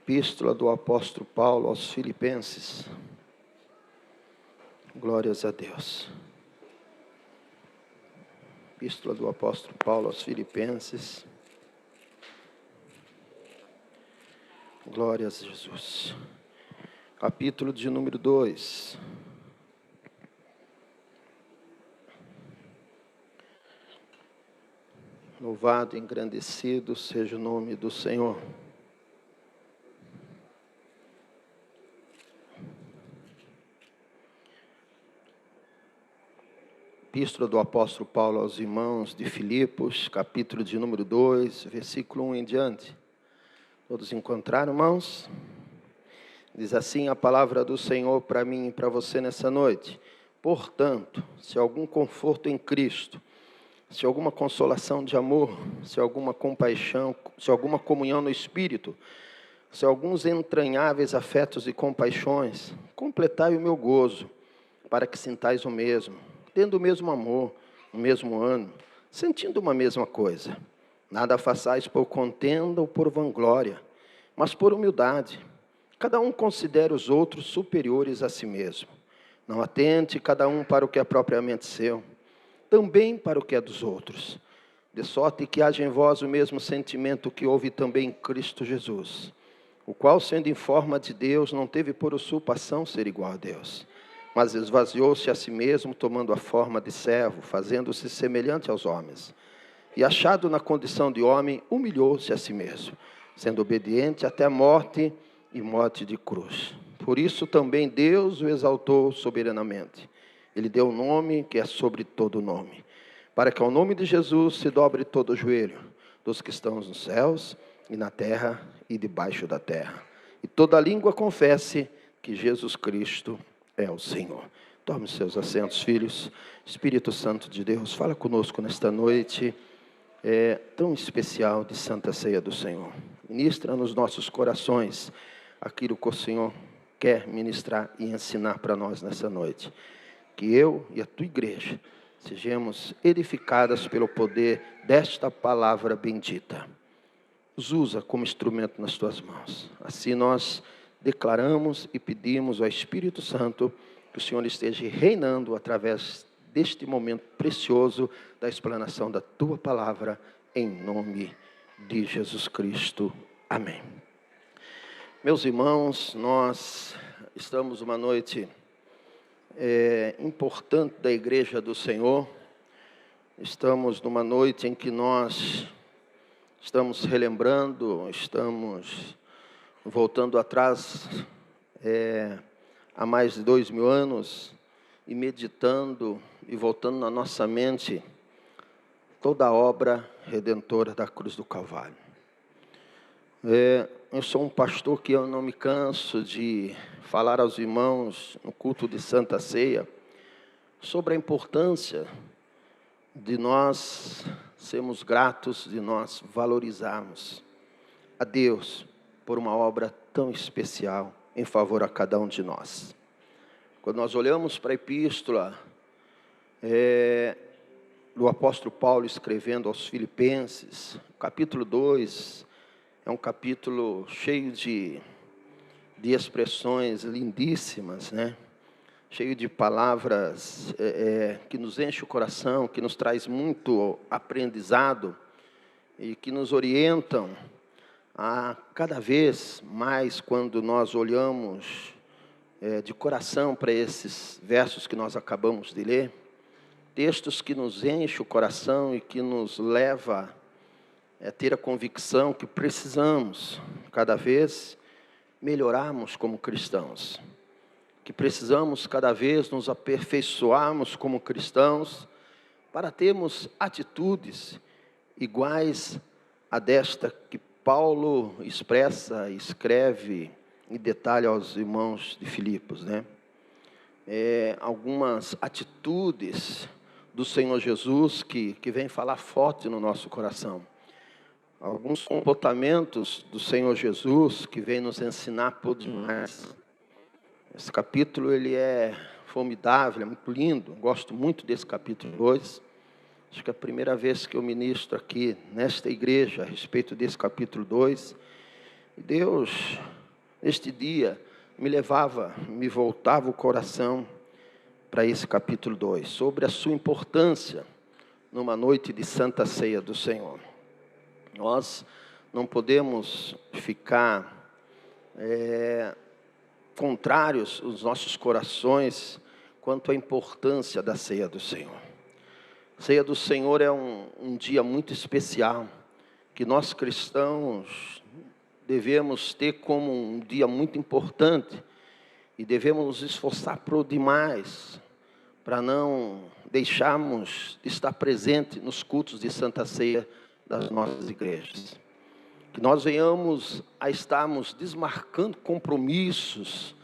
Epístola do apóstolo Paulo aos Filipenses. Glórias a Deus. Epístola do apóstolo Paulo aos Filipenses. Glórias a Jesus. Capítulo de número 2. Louvado e engrandecido seja o nome do Senhor. Epístola do apóstolo Paulo aos irmãos de Filipos, capítulo de número 2, versículo 1 em diante. Todos encontraram, irmãos? Diz assim a palavra do Senhor para mim e para você nessa noite. Portanto, se algum conforto em Cristo, se alguma consolação de amor, se alguma compaixão, se alguma comunhão no Espírito, se alguns entranháveis afetos e compaixões, completai o meu gozo, para que sintais o mesmo, tendo o mesmo amor, o mesmo ânimo, sentindo uma mesma coisa. Nada façais por contenda ou por vanglória, mas por humildade. Cada um considere os outros superiores a si mesmo. Não atente cada um para o que é propriamente seu, também para o que é dos outros. De sorte que haja em vós o mesmo sentimento que houve também em Cristo Jesus, o qual, sendo em forma de Deus, não teve por usurpação ser igual a Deus, mas esvaziou-se a si mesmo, tomando a forma de servo, fazendo-se semelhante aos homens. E achado na condição de homem, humilhou-se a si mesmo, sendo obediente até a morte e morte de cruz. Por isso também Deus o exaltou soberanamente. Ele deu um nome que é sobre todo nome, para que ao nome de Jesus se dobre todo o joelho, dos que estão nos céus e na terra e debaixo da terra, e toda língua confesse que Jesus Cristo é o Senhor. Tome os seus assentos, filhos. Espírito Santo de Deus, fala conosco nesta noite tão especial de Santa Ceia do Senhor. Ministra nos nossos corações aquilo que o Senhor quer ministrar e ensinar para nós nessa noite. Que eu e a tua igreja sejamos edificadas pelo poder desta palavra bendita. Nos usa como instrumento nas tuas mãos. Assim nós declaramos e pedimos ao Espírito Santo que o Senhor esteja reinando através deste momento precioso da explanação da tua palavra, em nome de Jesus Cristo. Amém. Meus irmãos, nós estamos uma noite importante da Igreja do Senhor. Estamos numa noite em que nós estamos relembrando, estamos voltando atrás há mais de 2000 anos e meditando e voltando na nossa mente toda a obra redentora da cruz do Calvário. Eu sou um pastor que eu não me canso de falar aos irmãos no culto de Santa Ceia sobre a importância de nós sermos gratos, de nós valorizarmos a Deus por uma obra tão especial em favor a cada um de nós. Quando nós olhamos para a epístola do apóstolo Paulo escrevendo aos Filipenses, capítulo 2, é um capítulo cheio de expressões lindíssimas, né? Cheio de palavras que nos enche o coração, que nos traz muito aprendizado e que nos orientam a cada vez mais, quando nós olhamos de coração para esses versos que nós acabamos de ler, textos que nos enchem o coração e que nos leva a ter a convicção que precisamos cada vez melhorarmos como cristãos, que precisamos cada vez nos aperfeiçoarmos como cristãos para termos atitudes iguais a desta que Paulo expressa, escreve e detalha aos irmãos de Filipos, né? Algumas atitudes do Senhor Jesus que vem falar forte no nosso coração. Alguns comportamentos do Senhor Jesus que vem nos ensinar por demais. Esse capítulo ele é formidável, é muito lindo. Gosto muito desse capítulo 2. Acho que é a primeira vez que eu ministro aqui nesta igreja a respeito desse capítulo 2. E Deus neste dia, me voltava o coração para esse capítulo 2, sobre a sua importância numa noite de Santa Ceia do Senhor. Nós não podemos ficar contrários os nossos corações quanto à importância da Ceia do Senhor. A Ceia do Senhor é um dia muito especial, que nós cristãos devemos ter como um dia muito importante e devemos nos esforçar por demais para não deixarmos de estar presente nos cultos de Santa Ceia das nossas igrejas. Que nós venhamos a estarmos desmarcando compromissos,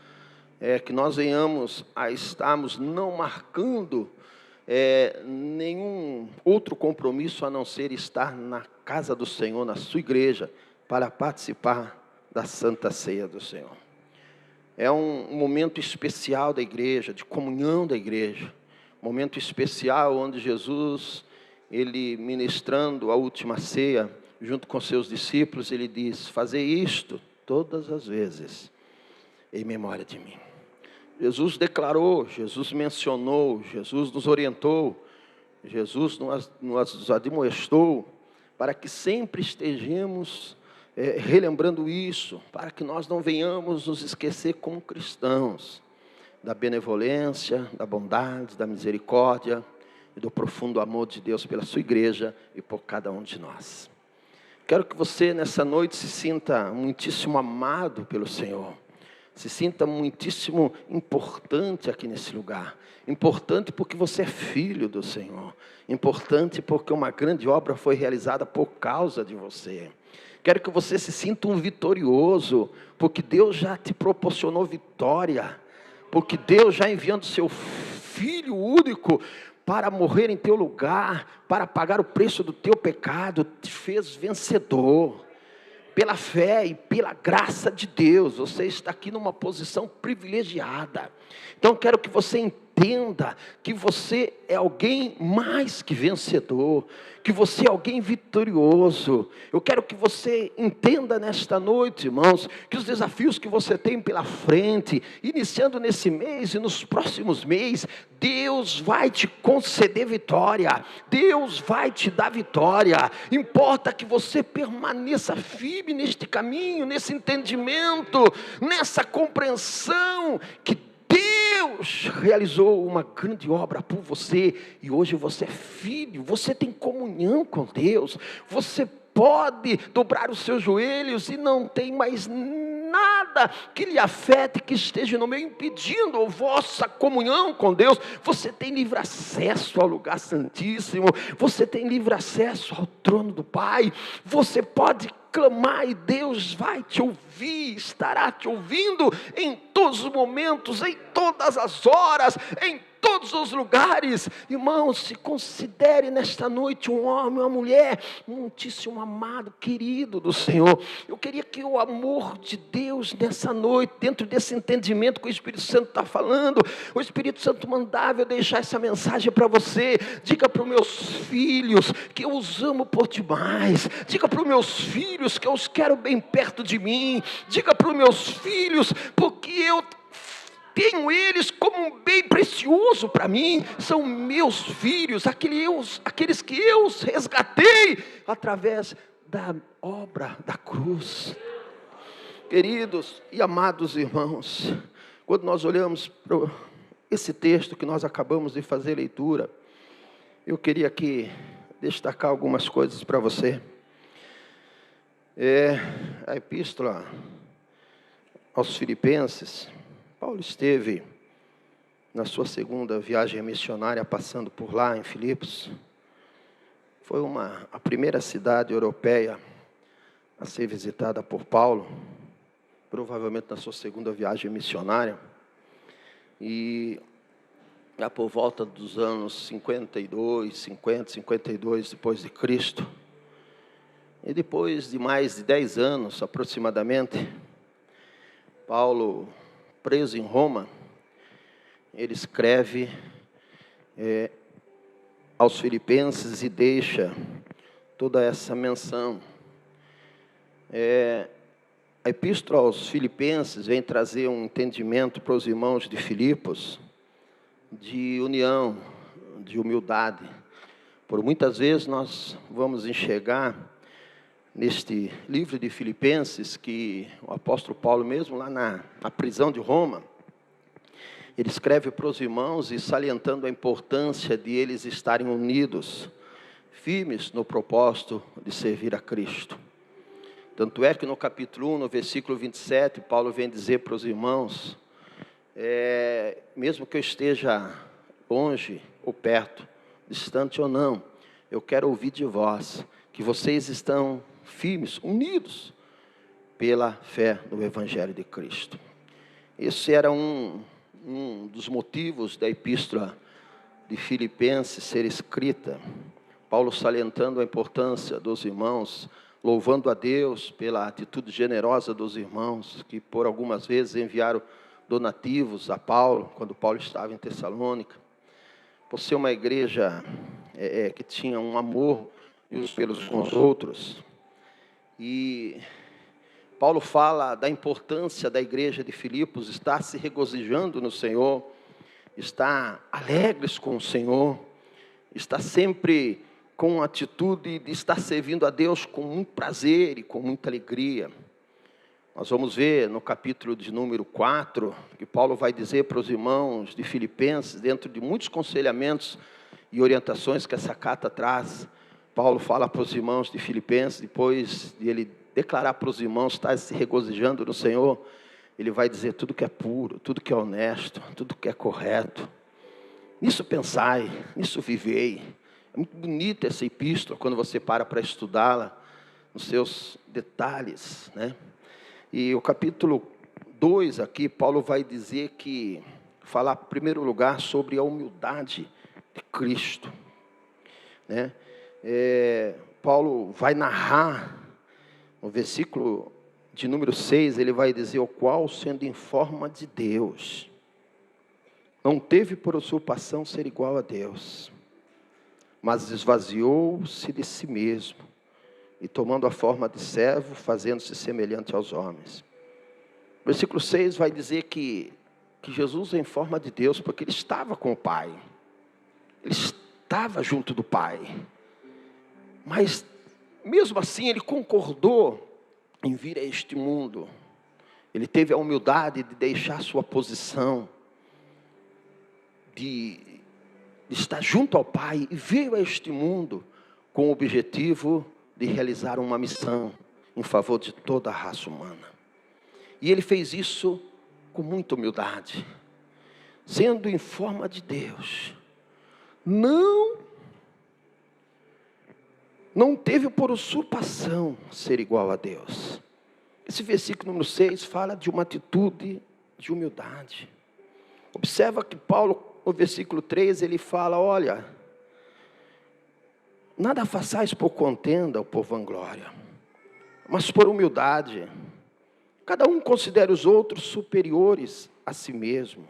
que nós venhamos a estarmos não marcando nenhum outro compromisso a não ser estar na casa do Senhor, na sua igreja, para participar da Santa Ceia do Senhor. É um momento especial da igreja, de comunhão da igreja, momento especial onde Jesus, ele ministrando a última ceia, junto com seus discípulos, ele diz: fazei isto todas as vezes, em memória de mim. Jesus declarou, Jesus mencionou, Jesus nos orientou, Jesus nos admoestou, para que sempre estejamos relembrando isso, para que nós não venhamos nos esquecer como cristãos, da benevolência, da bondade, da misericórdia e do profundo amor de Deus pela sua igreja e por cada um de nós. Quero que você nessa noite se sinta muitíssimo amado pelo Senhor, se sinta muitíssimo importante aqui nesse lugar, importante porque você é filho do Senhor, importante porque uma grande obra foi realizada por causa de você. Quero que você se sinta um vitorioso, porque Deus já te proporcionou vitória, porque Deus já enviando seu Filho único para morrer em teu lugar, para pagar o preço do teu pecado, te fez vencedor. Pela fé e pela graça de Deus, você está aqui numa posição privilegiada. Então quero que você entenda que você é alguém mais que vencedor, que você é alguém vitorioso. Eu quero que você entenda nesta noite, irmãos, que os desafios que você tem pela frente, iniciando nesse mês e nos próximos meses, Deus vai te conceder vitória, Deus vai te dar vitória. Importa que você permaneça firme neste caminho, nesse entendimento, nessa compreensão que Deus realizou uma grande obra por você, e hoje você é filho, você tem comunhão com Deus, você pode dobrar os seus joelhos e não tem mais nada que lhe afete, que esteja no meio impedindo a vossa comunhão com Deus. Você tem livre acesso ao lugar santíssimo, você tem livre acesso ao trono do Pai, você pode clamar e Deus vai te ouvir, estará te ouvindo em todos os momentos, em todas as horas, em todos os lugares. Irmãos, se considere nesta noite um homem, uma mulher muitíssimo amado, querido do Senhor. Eu queria que o amor de Deus nessa noite, dentro desse entendimento que o Espírito Santo está falando, o Espírito Santo mandava eu deixar essa mensagem para você. Diga para os meus filhos que eu os amo por demais. Diga para os meus filhos que eu os quero bem perto de mim. Diga para os meus filhos, porque eu tenho eles como um bem precioso para mim, são meus filhos, aqueles que eu os resgatei através da obra da cruz. Queridos e amados irmãos, quando nós olhamos para esse texto que nós acabamos de fazer leitura, eu queria aqui destacar algumas coisas para você. A epístola aos Filipenses, Paulo esteve na sua segunda viagem missionária, passando por lá em Filipos. Foi a primeira cidade europeia a ser visitada por Paulo, provavelmente na sua segunda viagem missionária. E por volta dos anos 52 depois de Cristo. E depois de mais de 10 anos aproximadamente, Paulo, preso em Roma, ele escreve aos Filipenses e deixa toda essa menção. A epístola aos Filipenses vem trazer um entendimento para os irmãos de Filipos, de união, de humildade. Por muitas vezes nós vamos enxergar neste livro de Filipenses que o apóstolo Paulo, mesmo lá na prisão de Roma, ele escreve para os irmãos e salientando a importância de eles estarem unidos, firmes no propósito de servir a Cristo. Tanto é que no capítulo 1, no versículo 27, Paulo vem dizer para os irmãos, mesmo que eu esteja longe ou perto, distante ou não, eu quero ouvir de vós, que vocês estão firmes, unidos, pela fé no Evangelho de Cristo. Esse era um dos motivos da epístola de Filipenses ser escrita. Paulo salientando a importância dos irmãos, louvando a Deus pela atitude generosa dos irmãos, que por algumas vezes enviaram donativos a Paulo, quando Paulo estava em Tessalônica, por ser uma igreja que tinha um amor uns pelos com os outros. E Paulo fala da importância da igreja de Filipos estar se regozijando no Senhor, estar alegres com o Senhor, estar sempre com a atitude de estar servindo a Deus com muito prazer e com muita alegria. Nós vamos ver no capítulo de número 4, que Paulo vai dizer para os irmãos de Filipenses, dentro de muitos aconselhamentos e orientações que essa carta traz, Paulo fala para os irmãos de Filipenses, depois de ele declarar para os irmãos estar se regozijando no Senhor, ele vai dizer tudo que é puro, tudo que é honesto, tudo que é correto. Nisso pensai, nisso vivei. É muito bonita essa epístola, quando você para estudá-la, nos seus detalhes, né? E o capítulo 2 aqui, Paulo vai dizer que, falar em primeiro lugar sobre a humildade de Cristo, né? Paulo vai narrar, no versículo de número 6, ele vai dizer, o qual, sendo em forma de Deus, não teve por usurpação ser igual a Deus, mas esvaziou-se de si mesmo, e tomando a forma de servo, fazendo-se semelhante aos homens. Versículo 6 vai dizer que Jesus é em forma de Deus, porque ele estava com o Pai, ele estava junto do Pai, mas mesmo assim ele concordou em vir a este mundo. Ele teve a humildade de deixar sua posição, de estar junto ao Pai, e veio a este mundo com o objetivo de realizar uma missão em favor de toda a raça humana. E ele fez isso com muita humildade, sendo em forma de Deus. Não teve por usurpação ser igual a Deus. Esse versículo número 6 fala de uma atitude de humildade. Observa que Paulo, no versículo 3, ele fala, olha, nada façais por contenda ou por vanglória, mas por humildade. Cada um considere os outros superiores a si mesmo.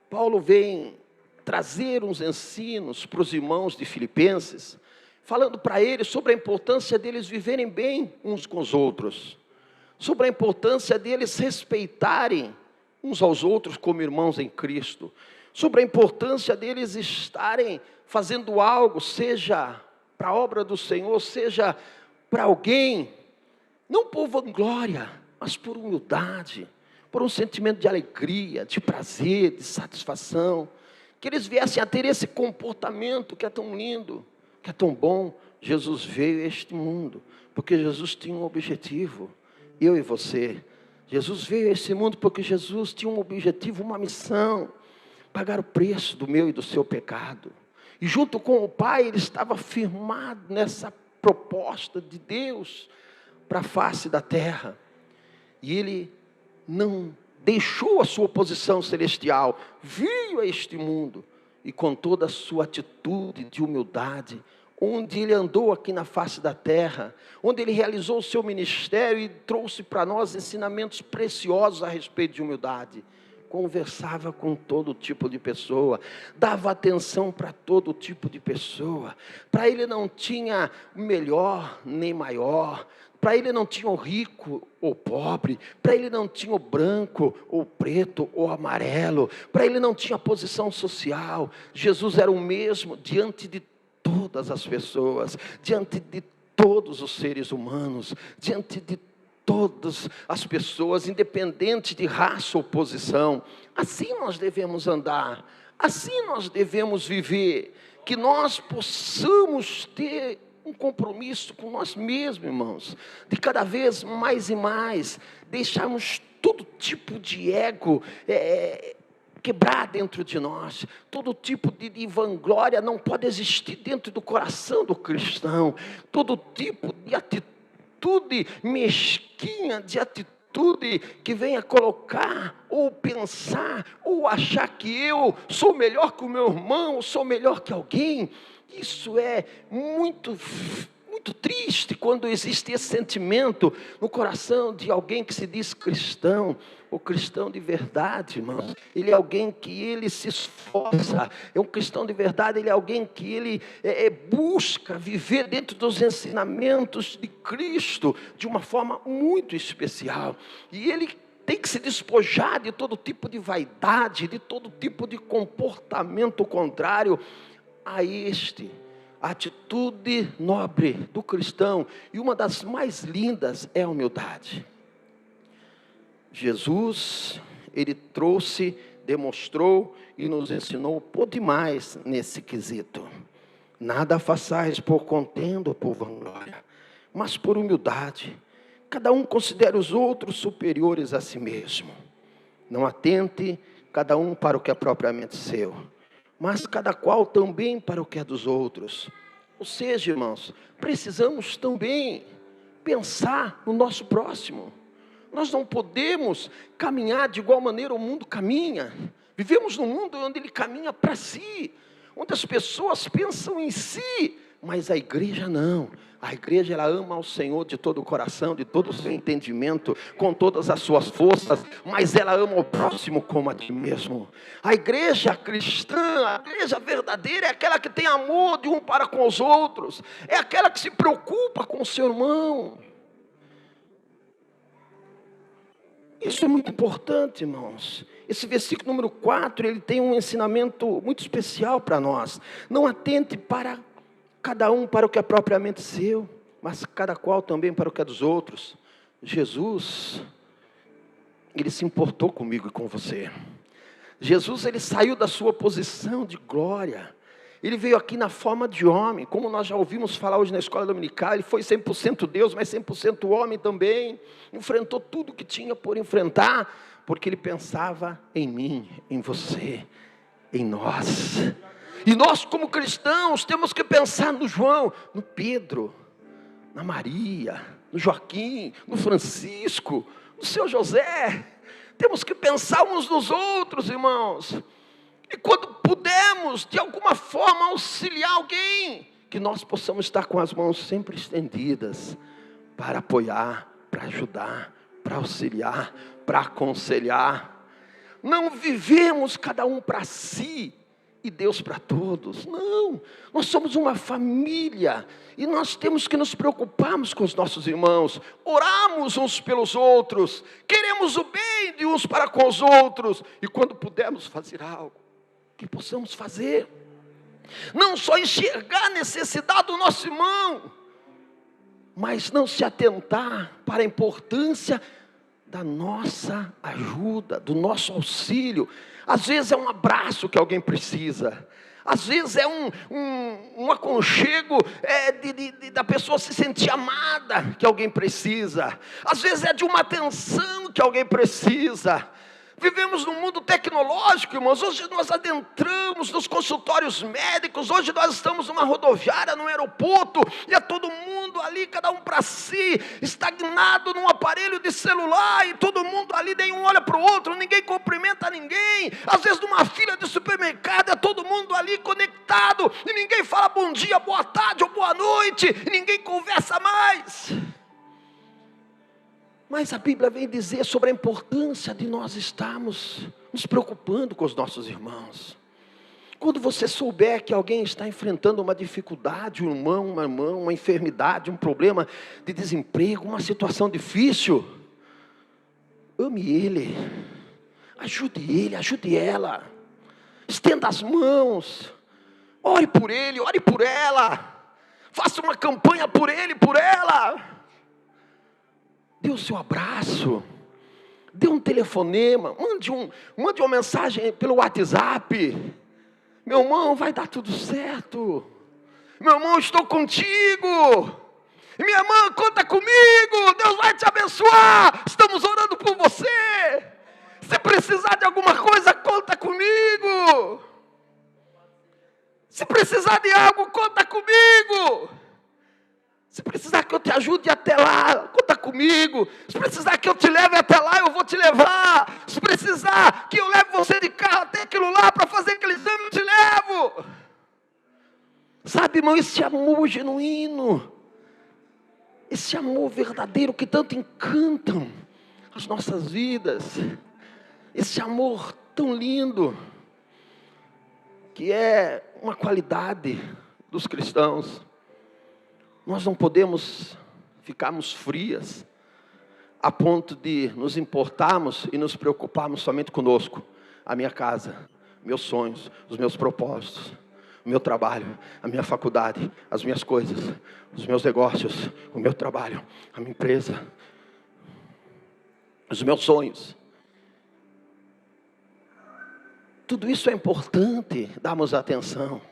Paulo vem trazer uns ensinos para os irmãos de Filipenses, falando para eles sobre a importância deles viverem bem uns com os outros, sobre a importância deles respeitarem uns aos outros como irmãos em Cristo, sobre a importância deles estarem fazendo algo, seja para a obra do Senhor, seja para alguém, não por vanglória, mas por humildade, por um sentimento de alegria, de prazer, de satisfação, que eles viessem a ter esse comportamento que é tão lindo, que é tão bom. Jesus veio a este mundo, porque Jesus tinha um objetivo, eu e você. Jesus veio a este mundo porque Jesus tinha um objetivo, uma missão, pagar o preço do meu e do seu pecado. E junto com o Pai, ele estava firmado nessa proposta de Deus para a face da terra. E ele não deixou a sua posição celestial, veio a este mundo, e com toda a sua atitude de humildade, onde ele andou aqui na face da terra, onde ele realizou o seu ministério e trouxe para nós ensinamentos preciosos a respeito de humildade. Conversava com todo tipo de pessoa, dava atenção para todo tipo de pessoa. Para ele não tinha melhor nem maior, Para ele não tinha o rico ou pobre, para ele não tinha o branco ou preto ou amarelo, para ele não tinha posição social. Jesus era o mesmo diante de todas as pessoas, diante de todos os seres humanos, diante de todas as pessoas, independente de raça ou posição. Assim nós devemos andar, assim nós devemos viver, que nós possamos ter um compromisso com nós mesmos, irmãos, de cada vez mais e mais deixarmos todo tipo de ego quebrar dentro de nós. Todo tipo de vanglória não pode existir dentro do coração do cristão. Todo tipo de atitude mesquinha, de atitude que venha colocar, ou pensar, ou achar que eu sou melhor que o meu irmão, sou melhor que alguém. Isso é muito triste quando existe esse sentimento no coração de alguém que se diz cristão, ou cristão de verdade, irmão. Ele é alguém que ele se esforça, é um cristão de verdade, ele é alguém que ele busca viver dentro dos ensinamentos de Cristo de uma forma muito especial, e ele tem que se despojar de todo tipo de vaidade, de todo tipo de comportamento contrário a a atitude nobre do cristão, e uma das mais lindas é a humildade. Jesus, ele trouxe, demonstrou e nos ensinou por demais nesse quesito. Nada façais por contenda ou por vanglória, mas por humildade. Cada um considere os outros superiores a si mesmo. Não atente cada um para o que é propriamente seu, mas cada qual também para o que é dos outros. Ou seja, irmãos, precisamos também pensar no nosso próximo. Nós não podemos caminhar de igual maneira o mundo caminha. Vivemos num mundo onde ele caminha para si, onde as pessoas pensam em si, mas a igreja não. A igreja, ela ama ao Senhor de todo o coração, de todo o seu entendimento, com todas as suas forças, mas ela ama o próximo como a ti mesmo. A igreja cristã, a igreja verdadeira, é aquela que tem amor de um para com os outros, é aquela que se preocupa com o seu irmão. Isso é muito importante, irmãos. Esse versículo número 4, ele tem um ensinamento muito especial para nós. Não atente para cada um para o que é propriamente seu, mas cada qual também para o que é dos outros. Jesus, ele se importou comigo e com você. Jesus, ele saiu da sua posição de glória. Ele veio aqui na forma de homem, como nós já ouvimos falar hoje na escola dominical. Ele foi 100% Deus, mas 100% homem também. Enfrentou tudo que tinha por enfrentar, porque ele pensava em mim, em você, em nós. E nós, como cristãos, temos que pensar no João, no Pedro, na Maria, no Joaquim, no Francisco, no seu José. Temos que pensar uns nos outros, irmãos. E quando pudermos, de alguma forma, auxiliar alguém, que nós possamos estar com as mãos sempre estendidas, para apoiar, para ajudar, para auxiliar, para aconselhar. Não vivemos cada um para si, e Deus para todos. Não, nós somos uma família, e nós temos que nos preocuparmos com os nossos irmãos, orarmos uns pelos outros, queremos o bem de uns para com os outros, e quando pudermos fazer algo, que possamos fazer, não só enxergar a necessidade do nosso irmão, mas não se atentar para a importância da nossa ajuda, do nosso auxílio. Às vezes é um abraço que alguém precisa, às vezes é um aconchego da pessoa se sentir amada que alguém precisa, às vezes é de uma atenção que alguém precisa. Vivemos num mundo tecnológico, irmãos. Hoje nós adentramos nos consultórios médicos. Hoje nós estamos numa rodoviária, num aeroporto, e é todo mundo ali, cada um para si, estagnado num aparelho de celular, e todo mundo ali, nenhum olha para o outro, ninguém cumprimenta ninguém. Às vezes numa fila de supermercado, é todo mundo ali conectado, e ninguém fala bom dia, boa tarde ou boa noite, e ninguém conversa mais. Mas a Bíblia vem dizer sobre a importância de nós estarmos nos preocupando com os nossos irmãos, Quando você souber que alguém está enfrentando uma dificuldade, um irmão, uma irmã, uma enfermidade, um problema de desemprego, uma situação difícil, ame ele, ajude ela, estenda as mãos, ore por ele, ore por ela, faça uma campanha por ele, por ela, dê o seu abraço, dê um telefonema, mande uma mensagem pelo WhatsApp. Meu irmão, vai dar tudo certo. Meu irmão, estou contigo. Minha irmã, conta comigo. Deus vai te abençoar. Estamos orando por você. Se precisar de alguma coisa, conta comigo. Se precisar de algo, conta comigo. Se precisar que eu te ajude até lá, conta comigo. Se precisar que eu te leve até lá, eu vou te levar. Se precisar que eu leve você de carro até aquilo lá para fazer aquele exame, eu te levo. Sabe, irmão, esse amor genuíno, esse amor verdadeiro que tanto encantam as nossas vidas, esse amor tão lindo, que é uma qualidade dos cristãos. Nós não podemos ficarmos frias a ponto de nos importarmos e nos preocuparmos somente conosco, a minha casa, meus sonhos, os meus propósitos, o meu trabalho, a minha faculdade, as minhas coisas, os meus negócios, o meu trabalho, a minha empresa, os meus sonhos. Tudo isso é importante darmos atenção.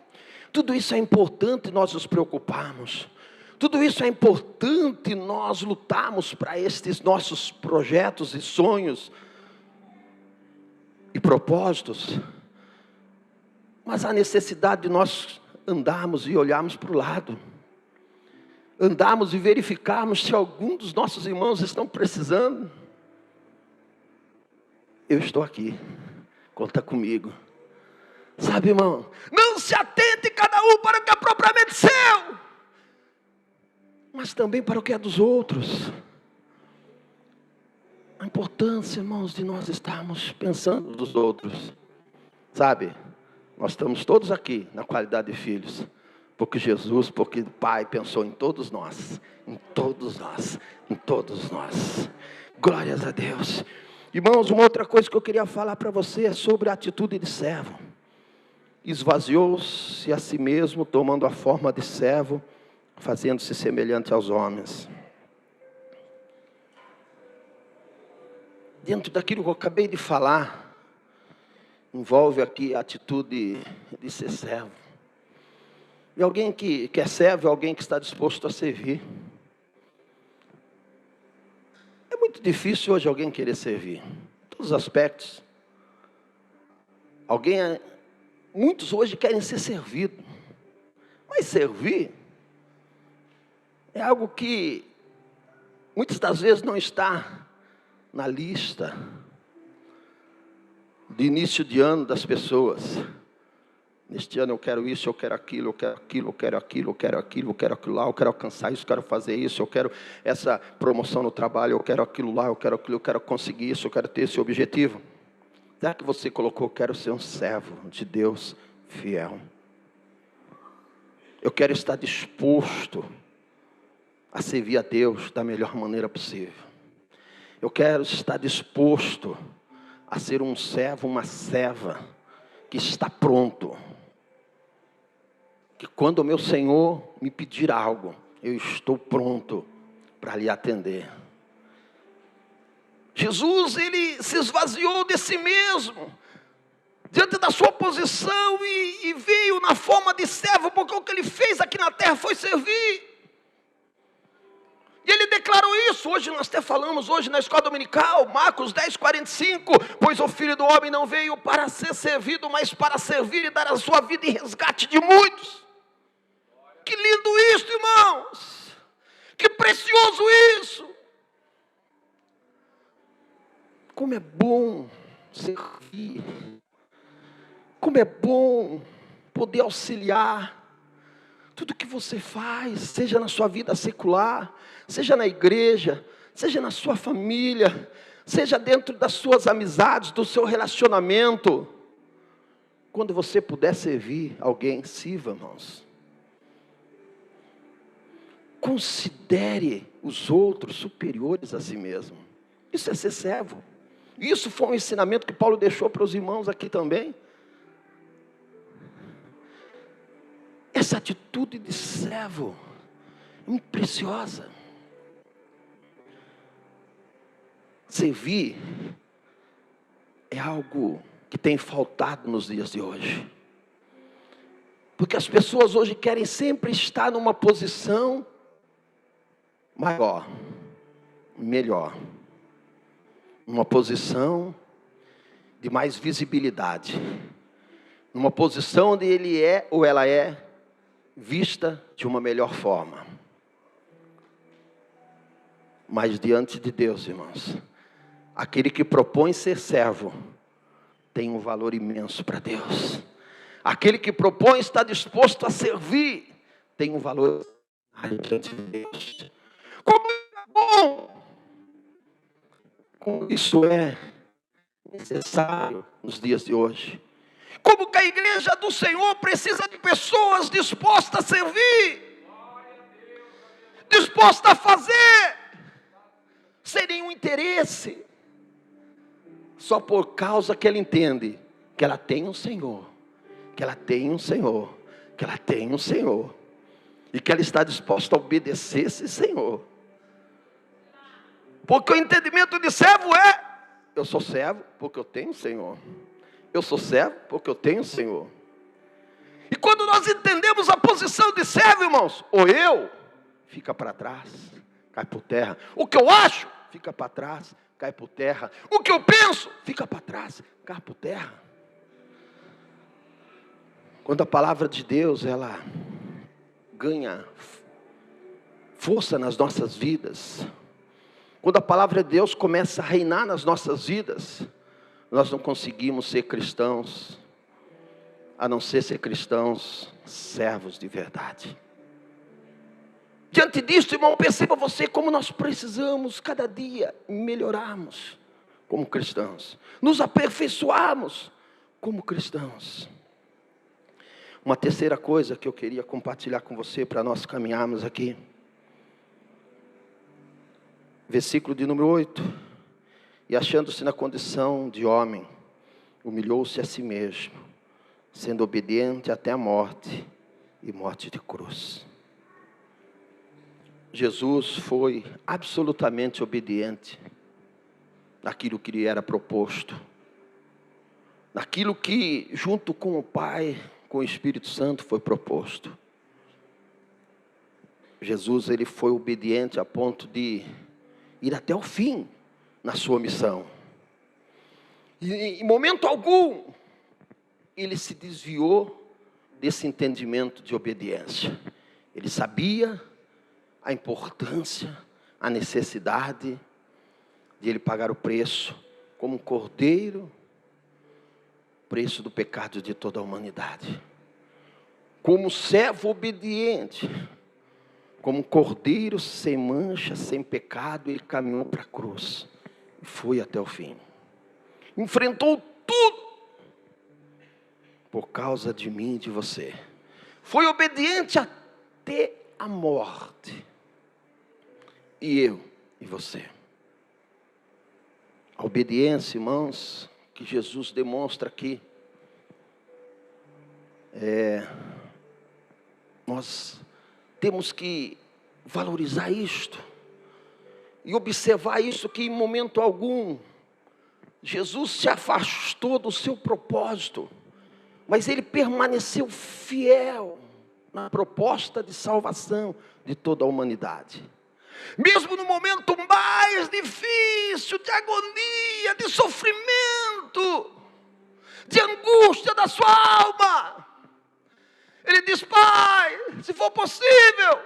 Tudo isso é importante nós nos preocuparmos. Tudo isso é importante nós lutarmos para estes nossos projetos e sonhos e propósitos. Mas há necessidade de nós andarmos e olharmos para o lado. Andarmos e verificarmos se algum dos nossos irmãos estão precisando. Eu estou aqui, conta comigo. Sabe, irmão, não se atente cada um para o que é propriamente seu, mas também para o que é dos outros. A importância, irmãos, de nós estarmos pensando nos outros. Sabe, nós estamos todos aqui na qualidade de filhos, porque Jesus, porque o Pai pensou em todos nós, em todos nós, em todos nós. Glórias a Deus. Irmãos, uma outra coisa que eu queria falar para você é sobre a atitude de servo. Esvaziou-se a si mesmo, tomando a forma de servo, fazendo-se semelhante aos homens. Dentro daquilo que eu acabei de falar, envolve aqui a atitude de ser servo. E alguém que é servo é alguém que está disposto a servir. É muito difícil hoje alguém querer servir, em todos os aspectos. Muitos hoje querem ser servidos, mas servir é algo que muitas das vezes não está na lista de início de ano das pessoas. Neste ano eu quero isso, eu quero aquilo, eu quero aquilo, eu quero aquilo, eu quero aquilo, eu quero aquilo lá, eu quero alcançar isso, eu quero fazer isso, eu quero essa promoção no trabalho, eu quero aquilo lá, eu quero aquilo, eu quero conseguir isso, eu quero ter esse objetivo. Será que você colocou, quero ser um servo de Deus fiel? Eu quero estar disposto a servir a Deus da melhor maneira possível. Eu quero estar disposto a ser um servo, uma serva que está pronto. Que quando o meu Senhor me pedir algo, eu estou pronto para lhe atender. Jesus, ele se esvaziou de si mesmo, diante da sua posição e veio na forma de servo, porque o que ele fez aqui na terra foi servir. E ele declarou isso, hoje nós até falamos, hoje na escola dominical, Marcos 10:45, pois o Filho do Homem não veio para ser servido, mas para servir e dar a sua vida em resgate de muitos. Que lindo isso, irmãos, que precioso isso. Como é bom servir, como é bom poder auxiliar. Tudo que você faz, seja na sua vida secular, seja na igreja, seja na sua família, seja dentro das suas amizades, do seu relacionamento. Quando você puder servir alguém, sirva, irmãos. Considere os outros superiores a si mesmo. Isso é ser servo. Isso foi um ensinamento que Paulo deixou para os irmãos aqui também. Essa atitude de servo é muito preciosa. Servir é algo que tem faltado nos dias de hoje. Porque as pessoas hoje querem sempre estar numa posição maior, melhor. Numa posição de mais visibilidade. Numa posição onde ele é ou ela é vista de uma melhor forma. Mas diante de Deus, irmãos, aquele que propõe ser servo tem um valor imenso para Deus. Aquele que propõe estar disposto a servir tem um valor diante de Deus. Como é bom! Como isso é necessário nos dias de hoje. Como que a igreja do Senhor precisa de pessoas dispostas a servir, dispostas a fazer, sem nenhum interesse, só por causa que ela entende que ela tem um Senhor, que ela tem um Senhor, que ela tem um Senhor, e que ela está disposta a obedecer esse Senhor. Porque o entendimento de servo é: eu sou servo porque eu tenho um Senhor. Eu sou servo porque eu tenho um Senhor. E quando nós entendemos a posição de servo, irmãos, ou eu, fica para trás, cai por terra. O que eu acho, fica para trás, cai por terra. O que eu penso, fica para trás, cai por terra. Quando a palavra de Deus, ela ganha força nas nossas vidas, quando a palavra de Deus começa a reinar nas nossas vidas, nós não conseguimos ser cristãos, a não ser cristãos servos de verdade. Diante disso, irmão, perceba você como nós precisamos cada dia melhorarmos como cristãos, nos aperfeiçoarmos como cristãos. Uma terceira coisa que eu queria compartilhar com você para nós caminharmos aqui. Versículo de número 8. E achando-se na condição de homem, humilhou-se a si mesmo, sendo obediente até a morte e morte de cruz. Jesus foi absolutamente obediente naquilo que lhe era proposto, naquilo que junto com o Pai, com o Espírito Santo foi proposto. Jesus, ele foi obediente a ponto de ir até o fim na sua missão. E em momento algum ele se desviou desse entendimento de obediência. Ele sabia a importância, a necessidade de ele pagar o preço como um cordeiro, preço do pecado de toda a humanidade. Como servo obediente, como um cordeiro sem mancha, sem pecado, ele caminhou para a cruz. E foi até o fim. Enfrentou tudo por causa de mim e de você. Foi obediente até a morte. E eu e você. A obediência, irmãos, que Jesus demonstra aqui, nós temos que valorizar isto. E observar isso, que em momento algum Jesus se afastou do seu propósito, mas ele permaneceu fiel na proposta de salvação de toda a humanidade. Mesmo no momento mais difícil, de agonia, de sofrimento, de angústia da sua alma, ele diz: Pai, se for possível,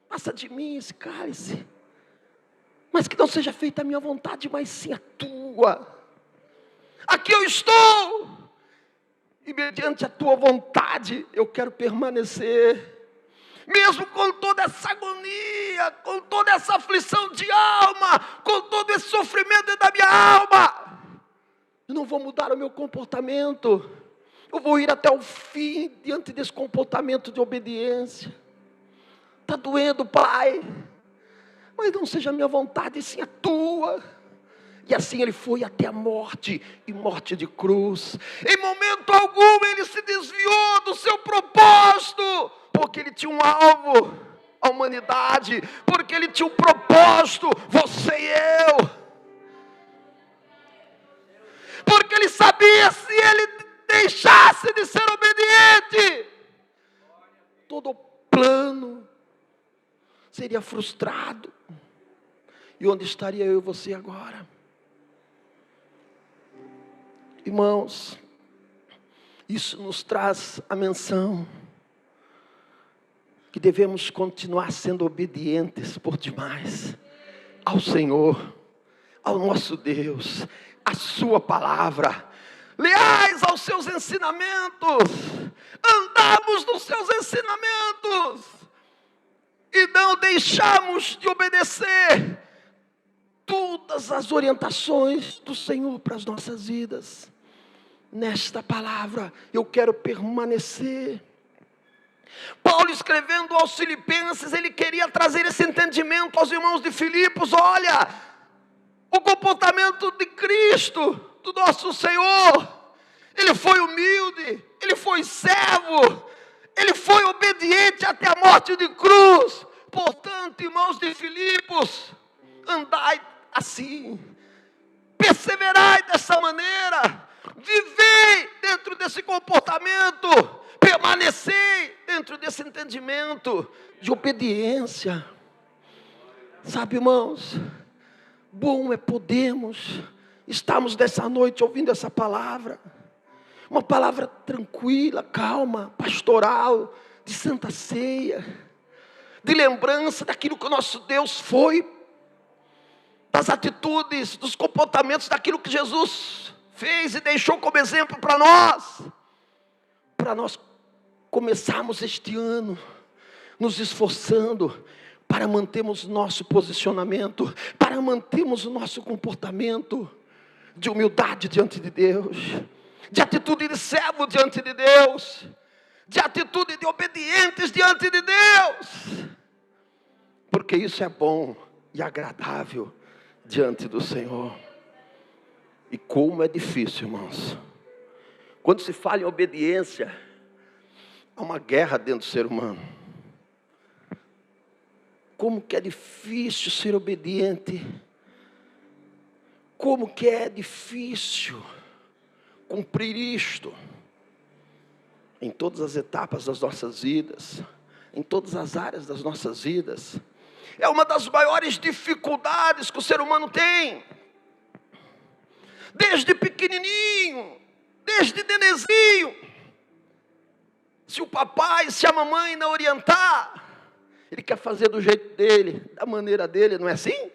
passa de mim esse cálice, mas que não seja feita a minha vontade, mas sim a tua. Aqui eu estou, e mediante a tua vontade eu quero permanecer. Mesmo com toda essa agonia, com toda essa aflição de alma, com todo esse sofrimento da minha alma, eu não vou mudar o meu comportamento. Eu vou ir até o fim diante desse comportamento de obediência. Está doendo, Pai, mas não seja a minha vontade, sim a tua. E assim ele foi até a morte, e morte de cruz. Em momento algum ele se desviou do seu propósito, porque ele tinha um alvo, a humanidade, porque ele tinha um propósito, você e eu. Porque ele sabia, se ele deixasse de ser obediente, todo o plano seria frustrado. E onde estaria eu e você agora? Irmãos, isso nos traz a menção que devemos continuar sendo obedientes por demais ao Senhor, ao nosso Deus, à sua palavra, leais aos seus ensinamentos, andamos nos seus ensinamentos e não deixamos de obedecer todas as orientações do Senhor para as nossas vidas. Nesta palavra eu quero permanecer. Paulo, escrevendo aos Filipenses, ele queria trazer esse entendimento aos irmãos de Filipos. Olha, o comportamento de Cristo, do nosso Senhor, ele foi humilde, ele foi servo, ele foi obediente até a morte de cruz. Portanto, irmãos de Filipos, andai assim, perseverai dessa maneira, vivei dentro desse comportamento, permanecei dentro desse entendimento de obediência. Sabe, irmãos, bom é podermos estarmos dessa noite ouvindo essa palavra, uma palavra tranquila, calma, pastoral, de santa ceia, de lembrança daquilo que o nosso Deus foi, das atitudes, dos comportamentos, daquilo que Jesus fez e deixou como exemplo para nós começarmos este ano nos esforçando para mantermos nosso posicionamento, para mantermos o nosso comportamento de humildade diante de Deus, de atitude de servo diante de Deus, de atitude de obedientes diante de Deus, porque isso é bom e agradável diante do Senhor. E como é difícil, irmãos, quando se fala em obediência, há uma guerra dentro do ser humano. Como que é difícil ser obediente, como que é difícil cumprir isto, em todas as etapas das nossas vidas, em todas as áreas das nossas vidas. É uma das maiores dificuldades que o ser humano tem, desde pequenininho, desde nenezinho. Se o papai, se a mamãe não orientar, ele quer fazer do jeito dele, da maneira dele, não é assim?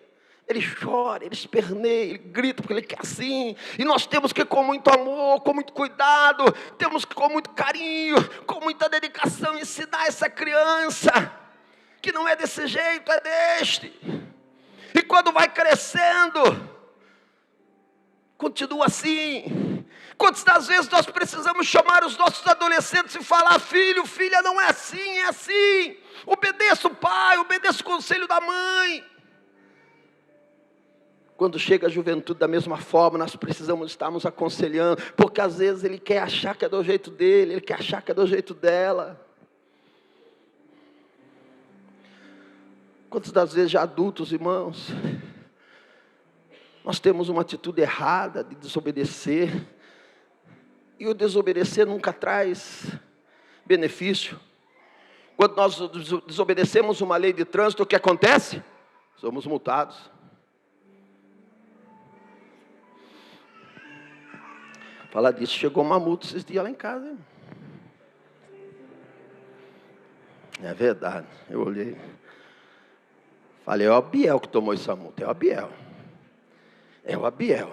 Ele chora, ele esperneia, ele grita porque ele quer assim. E nós temos que, com muito amor, com muito cuidado, temos que, com muito carinho, com muita dedicação, ensinar essa criança que não é desse jeito, é deste. E quando vai crescendo, continua assim. Quantas das vezes nós precisamos chamar os nossos adolescentes e falar: filho, filha, não é assim, é assim. Obedeça o pai, obedeça o conselho da mãe. Quando chega a juventude, da mesma forma, nós precisamos estarmos aconselhando, porque às vezes ele quer achar que é do jeito dele, ele quer achar que é do jeito dela. Quantas das vezes já adultos, irmãos, nós temos uma atitude errada de desobedecer, e o desobedecer nunca traz benefício. Quando nós desobedecemos uma lei de trânsito, o que acontece? Somos multados. Falar disso, chegou uma multa esses dias lá em casa. Hein? É verdade, eu olhei. Falei, é o Abiel que tomou essa multa, é o Abiel. É o Abiel.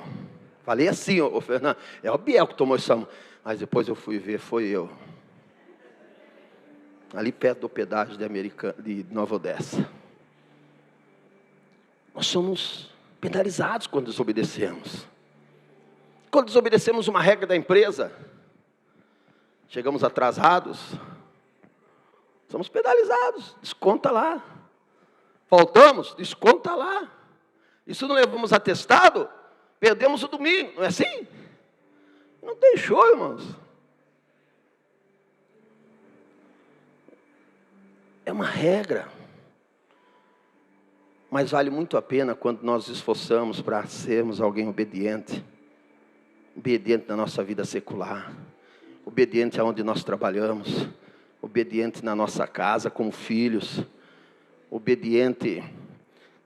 Falei assim, ô Fernando, é o Abiel que tomou essa multa. Mas depois eu fui ver, foi eu. Ali perto do pedágio de Nova Odessa. Nós somos penalizados quando desobedecemos. Quando desobedecemos uma regra da empresa, Chegamos atrasados, somos penalizados, desconta lá. Faltamos, desconta lá. E se não levamos atestado, perdemos o domingo, não é assim? Não tem show, irmãos. É uma regra. Mas vale muito a pena quando nós nos esforçamos para sermos alguém obediente. Obediente na nossa vida secular. Obediente aonde nós trabalhamos. Obediente na nossa casa como filhos. Obediente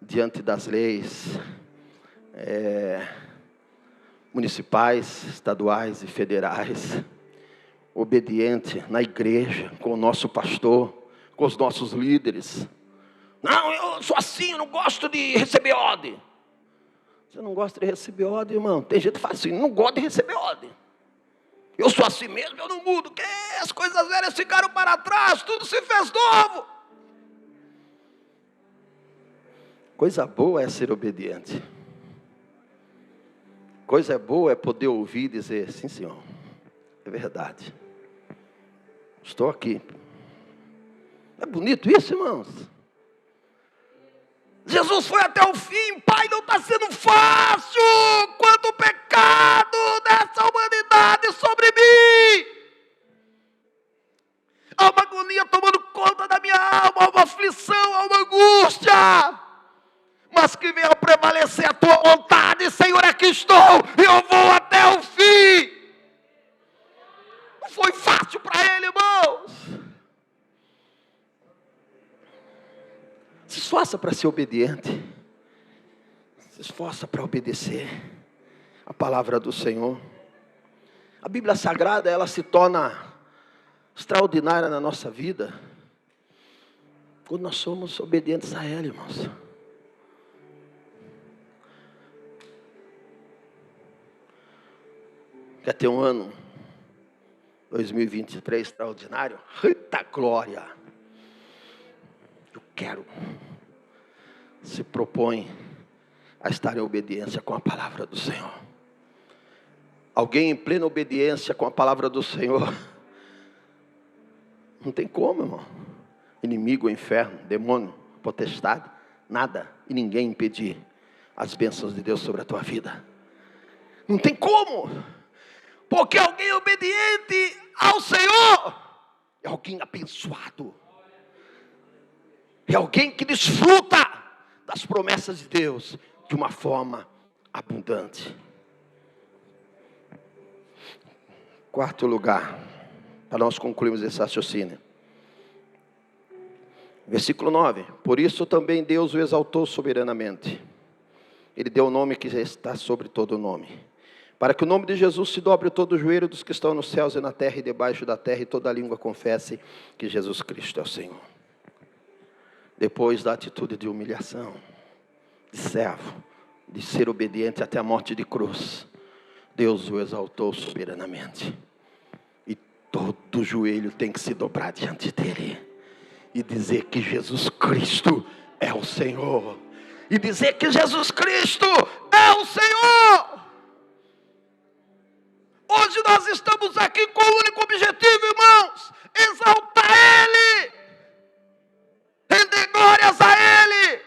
diante das leis municipais, estaduais e federais. Obediente na igreja, com o nosso pastor, com os nossos líderes. Não, eu sou assim, eu não gosto de receber ordem. Você não gosta de receber ordem, irmão? Tem gente que fala assim, não gosta de receber ordem. Eu sou assim mesmo, eu não mudo. Que as coisas velhas ficaram para trás, tudo se fez novo. Coisa boa é ser obediente. Coisa boa é poder ouvir e dizer, sim, Senhor, é verdade. Estou aqui. É bonito isso, irmãos? Jesus foi até o fim. Pai, não está sendo fácil. Quanto pecado dessa humanidade sobre mim. Há uma agonia tomando conta da minha alma. Há uma aflição, há uma angústia. Mas que venha prevalecer a tua vontade, Senhor, aqui estou. Eu vou até o fim. Não foi fácil para ele, irmãos. Se esforça para ser obediente. Se esforça para obedecer a palavra do Senhor. A Bíblia Sagrada, ela se torna extraordinária na nossa vida quando nós somos obedientes a ela, irmãos. Quer ter um ano 2023 extraordinário? Eita glória! Eu quero. Se propõe a estar em obediência com a palavra do Senhor. Alguém em plena obediência com a palavra do Senhor, não tem como, irmão. Inimigo, inferno, demônio, potestade, nada e ninguém impedir as bênçãos de Deus sobre a tua vida. Não tem como. Porque alguém obediente ao Senhor é alguém abençoado. É alguém que desfruta das promessas de Deus de uma forma abundante. Quarto lugar, para nós concluirmos esse raciocínio. Versículo 9. Por isso também Deus o exaltou soberanamente. Ele deu o nome que está sobre todo o nome. Para que o nome de Jesus se dobre todo o joelho dos que estão nos céus e na terra e debaixo da terra, e toda a língua confesse que Jesus Cristo é o Senhor. Depois da atitude de humilhação, de servo, de ser obediente até a morte de cruz, Deus o exaltou soberanamente. E todo joelho tem que se dobrar diante dele e dizer que Jesus Cristo é o Senhor. E dizer que Jesus Cristo é o Senhor. Hoje nós estamos aqui com o único objetivo, irmãos, exaltar Ele, render glórias a Ele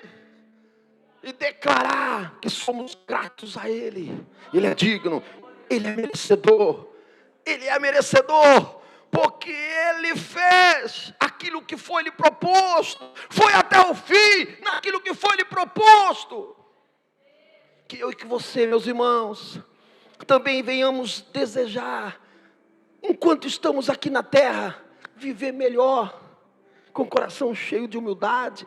e declarar que somos gratos a Ele. Ele é digno, Ele é merecedor, porque Ele fez aquilo que foi lhe proposto, foi até o fim naquilo que foi lhe proposto. Que eu e que você, meus irmãos, também venhamos desejar, enquanto estamos aqui na terra, viver melhor, com o coração cheio de humildade,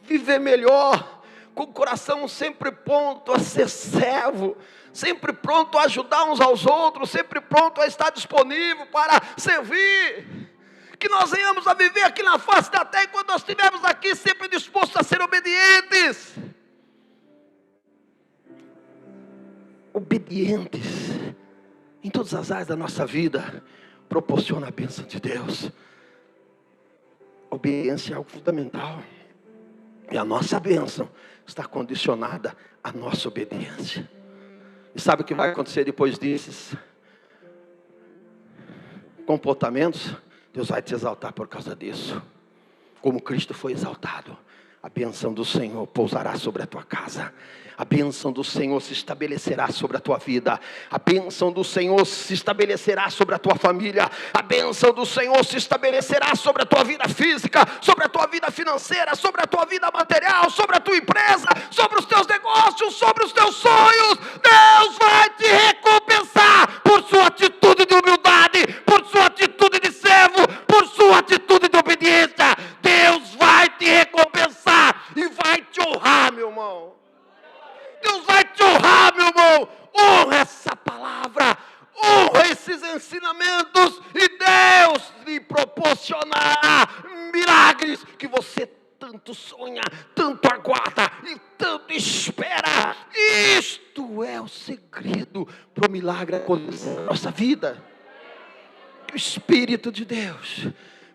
viver melhor, com o coração sempre pronto a ser servo, sempre pronto a ajudar uns aos outros, sempre pronto a estar disponível para servir. Que nós venhamos a viver aqui na face da terra, enquanto nós estivermos aqui sempre dispostos a ser obedientes. Obedientes em todas as áreas da nossa vida, proporciona a bênção de Deus. A obediência é algo fundamental, e a nossa bênção está condicionada à nossa obediência. E sabe o que vai acontecer depois disso? comportamentos, Deus vai te exaltar por causa disso. Como Cristo foi exaltado, a bênção do Senhor pousará sobre a tua casa. A bênção do Senhor se estabelecerá sobre a tua vida. A bênção do Senhor se estabelecerá sobre a tua família. A bênção do Senhor se estabelecerá sobre a tua vida física, sobre a tua vida financeira, sobre a tua vida material, sobre a tua empresa, sobre os teus negócios, sobre os teus sonhos. Deus vai te recompensar por sua atitude de humildade, por sua atitude de servo, por sua atitude de obediência. Deus vai te recompensar e vai te honrar, meu irmão. Deus vai te honrar, meu irmão. Honra essa palavra, honra esses ensinamentos, e Deus lhe proporcionará milagres que você tanto sonha, tanto aguarda e tanto espera. Isto é o segredo para o milagre acontecer na nossa vida. Que o Espírito de Deus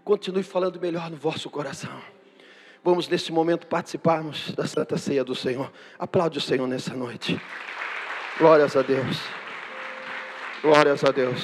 continue falando melhor no vosso coração. Vamos nesse momento participarmos da Santa Ceia do Senhor. Aplaude o Senhor nessa noite. Glórias a Deus. Glórias a Deus.